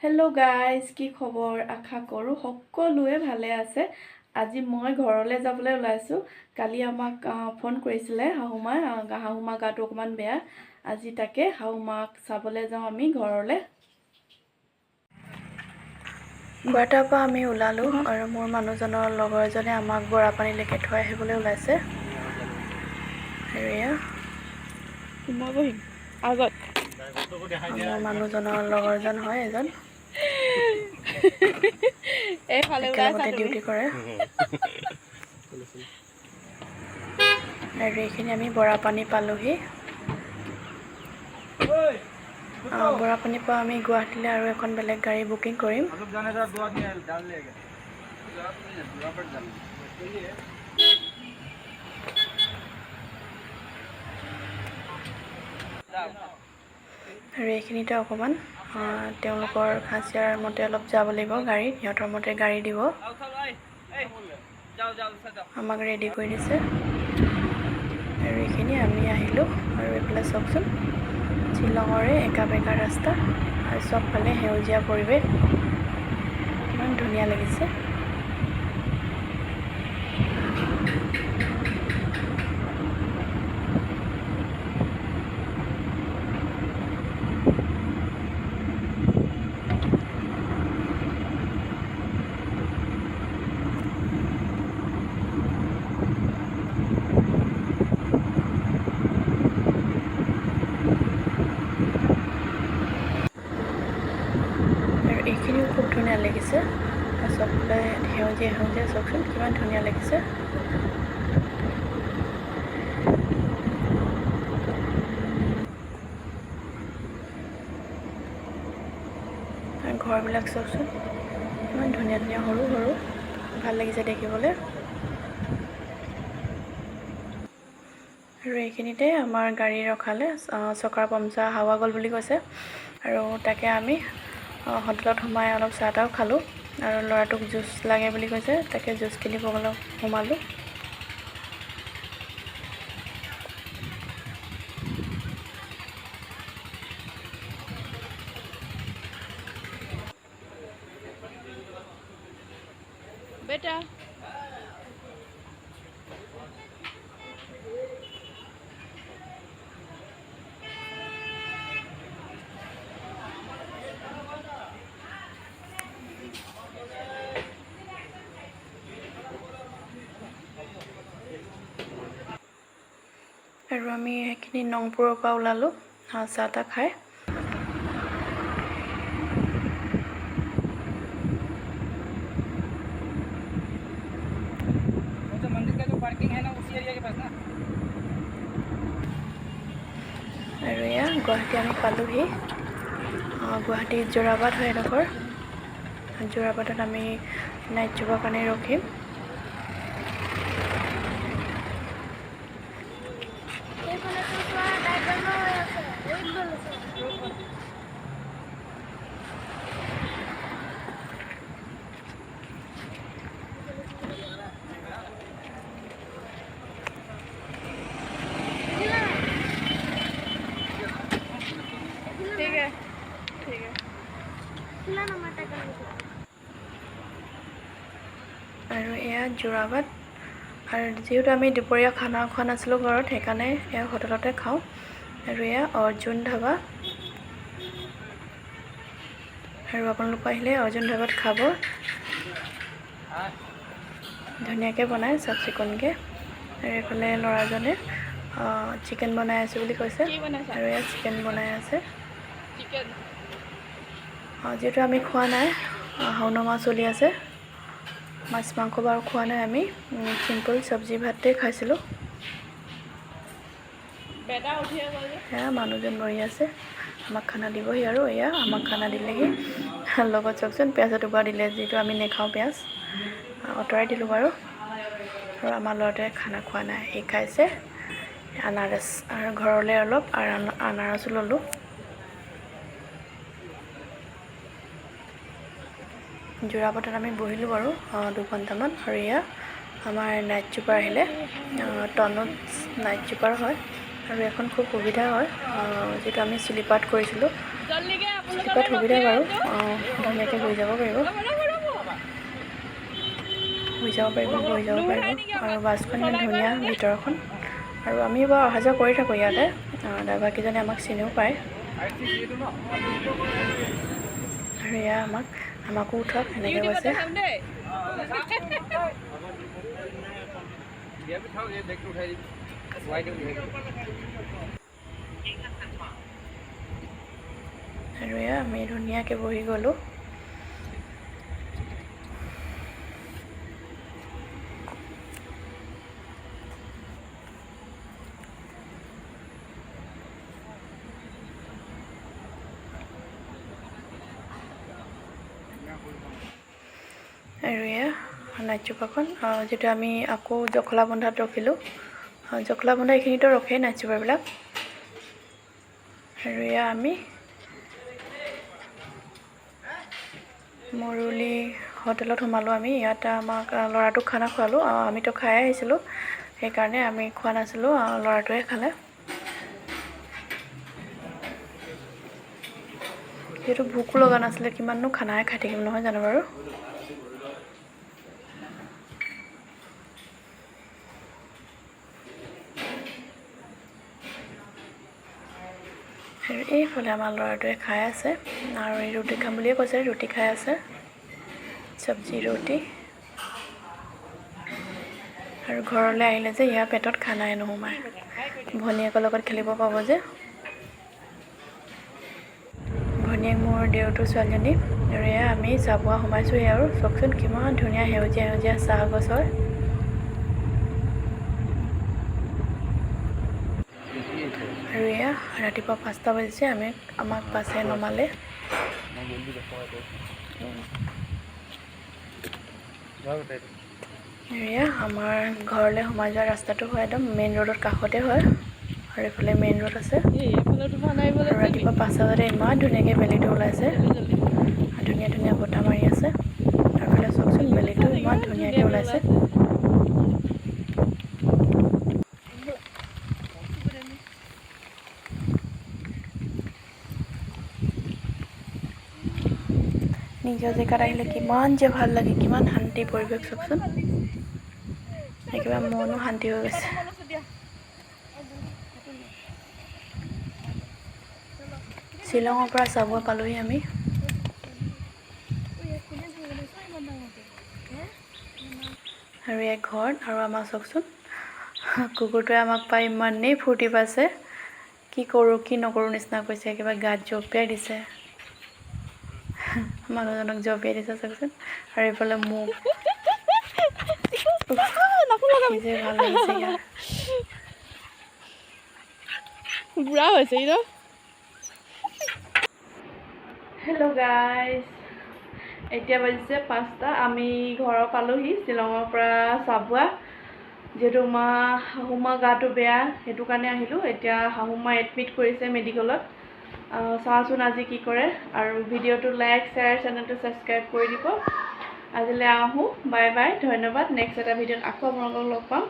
Hello' guys, কি খবৰ? আশা কৰোঁ সকলোৱে ভালে আছে। আজি মই ঘৰলৈ যাবলৈ ওলাইছোঁ। কালি আমাক ফোন কৰিছিলে শাহুমাই। শাহুমাৰ গাটো অকণমান বেয়া। আজি তাকে শাহুমাক চাবলৈ যাওঁ আমি ঘৰলৈ। গুৱাহাটীৰ পৰা আমি ওলালোঁ আৰু মোৰ মানুহজনৰ লগৰ এজনে আমাক বৰাপানীলৈকে থৈ আহিবলৈ ওলাইছে। আৰু এয়া মই বহিম আগত। মোৰ মানুহজনৰ লগৰজন হয় এজন। একেলগতে ডিউটি কৰে। আৰু এইখিনি আমি বৰাপানী পালোহি। বৰাপানীৰ পৰা আমি গুৱাহাটীলৈ আৰু এখন বেলেগ গাড়ী বুকিং কৰিম। আৰু এইখিনিতে অকণমান তেওঁলোকৰ খাচীয়াৰ মতে অলপ যাব লাগিব গাড়ীত। সিহঁতৰ মতে গাড়ী দিব। আমাক ৰেডি কৰি দিছে। আৰু এইখিনি আমি আহিলোঁ। আৰু এইফালে চাওকচোন, শ্বিলঙৰে একা বেকা ৰাস্তা আৰু চবফালে সেউজীয়া পৰিৱেশ, ইমান ধুনীয়া লাগিছে। আৰু এইখিনিও খুব ধুনীয়া লাগিছে। চবফালে সেউজীয়া সেউজীয়া, চাওকচোন কিমান ধুনীয়া লাগিছে। আৰু ঘৰবিলাক চাওকচোন ইমান ধুনীয়া ধুনীয়া, সৰু সৰু, ভাল লাগিছে দেখিবলৈ। আৰু এইখিনিতে আমাৰ গাড়ী ৰখালে। চকাৰ পামচাৰ হাৱা গ'ল বুলি কৈছে। আৰু তাকে আমি হোটেলত সোমাই অলপ চাহ তাহ খালোঁ। আৰু ল'ৰাটোক জুচ লাগে বুলি কৈছে, তাকে জুচ কিনিবলৈ সোমালোঁ। বেটা আৰু আমি সেইখিনি নংপুৰৰ পৰা ওলালোঁ চাহ তাহ খাই। আৰু এয়া গুৱাহাটী আমি পালোহি। গুৱাহাটী যোৰাবাট হয় এডোখৰ। যোৰাবাটত আমি নাইট চুপাৰৰ কাৰণে ৰখিম। আৰু এয়া যোৰাবাট। আৰু যিহেতু আমি দুপৰীয়া খানা খোৱা নাছিলোঁ ঘৰত, সেইকাৰণে এয়া হোটেলতে খাওঁ। আৰু এয়া অৰ্জুন ধাবা। আৰু আপোনালোক আহিলে অৰ্জুন ধাবাত খাব। ধুনীয়াকৈ বনায়, চাফ চিকুণকৈ। আৰু এইফালে ল'ৰাজনে চিকেন বনাই আছোঁ বুলি কৈছে। আৰু এয়া চিকেন বনাই আছে। যিহেতু আমি খোৱা নাই, শাওণ মাহ চলি আছে, মাছ মাংস বাৰু খোৱা নাই। আমি চিম্পুল চব্জি ভাতেই খাইছিলোঁ। এয়া মানুহজন বহি আছে, আমাক খানা দিবহি। আৰু এয়া আমাক খানা দিলেহি। লগত চাওকচোন পিঁয়াজ এটুকুৰা দিলে, যিহেতু আমি নেখাওঁ পিঁয়াজ, আঁতৰাই দিলোঁ বাৰু। আৰু আমাৰ ল'ৰাটোৱে খানা খোৱা নাই, সি খাইছে আনাৰস। আৰু ঘৰলৈ অলপ আনাৰসো ল'লোঁ। যোৰাবাটত আমি বহিলোঁ বাৰু 2 ঘণ্টামান। আৰু এয়া আমাৰ নাইট চুপাৰ আহিলে। টনত নাইট চুপাৰ হয়। আৰু এখন খুব সুবিধা হয়, যিটো আমি শ্লিপাৰত কৰিছিলোঁ। টিকট সুবিধা বাৰু ধুনীয়াকৈ গৈ যাব পাৰিব আৰু বাছখন ইমান ধুনীয়া ভিতৰখন আৰু আমি বাৰু অহা যোৱা কৰি থাকোঁ ইয়াতে ড্ৰাইভাৰকেইজনে আমাক চিনিও পায় আৰু এয়া আমাকো উঠক সেনেকৈ কৈছে আৰু এয়া আমি ধুনীয়াকৈ বহি গ'লোঁ আৰু এয়া নাইট চুপাৰখন যিটো আমি আকৌ জখলাবন্ধাত ৰখিলোঁ জখলাবন্ধা এইখিনিতো ৰখেই নাইট চুপাৰবিলাক আৰু এয়া আমি মৰুলি হোটেলত সোমালোঁ আমি ইয়াত আমাক ল'ৰাটোক খানা খোৱালোঁ আমিতো খাই আহিছিলোঁ সেইকাৰণে আমি খোৱা নাছিলোঁ ল'ৰাটোৱে খালে যিহেতু ভোকো লগা নাছিলে কিমাননো খানাহে খাই থাকিম নহয় জানো বাৰু আৰু এইফালে আমাৰ ল'ৰাটোৱে খাই আছে আৰু এই ৰুটি খাম বুলিয়ে কৈছে ৰুটি খাই আছে চব্জি ৰুটি আৰু ঘৰলৈ আহিলে যে ইয়াৰ পেটত খানাই নোসোমায় ভনীয়েকৰ লগত খেলিব পাব যে ভনীয়েক মোৰ দেউৰটোৰ ছোৱালীজনী আৰু এয়া আমি চাবুৱা সোমাইছোঁহি আৰু চাওকচোন কিমান ধুনীয়া সেউজীয়া সেউজীয়া চাহ গছ হয় আৰু এয়া ৰাতিপুৱা 5টা বাজিছে আমাক বাছে নমালে এয়া আমাৰ ঘৰলৈ সোমাই যোৱা ৰাস্তাটো হয় একদম মেইন ৰোডৰ কাষতে হয় আৰু এইফালে মেইন ৰোড আছে আৰু ৰাতিপুৱা 5টা বজাতে ইমান ধুনীয়াকৈ বেলিটো ওলাইছে ধুনীয়া ধুনীয়া বতাহ মাৰি আছে আৰু এইফালে চাওকচোন বেলিটো ইমান ধুনীয়াকৈ ওলাইছে নিজৰ জেগাত আহিলে কিমান যে ভাল লাগে কিমান শান্তি পৰিৱেশ চাওকচোন একেবাৰে মনো শান্তি হৈ গৈছে শ্বিলঙৰ পৰা চাবুৱা পালোহি আমি আৰু এক ঘৰত আৰু আমাৰ চাওকচোন কুকুৰটোৱে আমাক পাই ইমানেই ফূৰ্তি পাইছে কি কৰোঁ কি নকৰোঁ নিচিনা কৈছে একেবাৰে গাত জঁপিয়াই দিছে মানুহজনক জঁপিয়াই দিছে চাওকচোন আৰু এইফালে মোক যে ভাল লাগিছে ইয়াৰ বুঢ়া হৈছে ন হেল্ল' গাইজ এতিয়া বাজিছে 5টা আমি ঘৰৰ পালোহি শ্বিলঙৰ পৰা চাবুৱা যিহেতু শাহুমা গাটো বেয়া সেইটো কাৰণে আহিলোঁ এতিয়া শাহুমা এডমিট কৰিছে মেডিকেলত চাওঁচোন আজি কি কৰে আৰু ভিডিঅ'টো লাইক শ্বেয়াৰ চেনেলটো ছাবস্ক্ৰাইব কৰি দিব আজিলৈ আহোঁ বাই বাই ধন্যবাদ নেক্সট এটা ভিডিঅ'ত আকৌ আপোনালোকক লগ পাম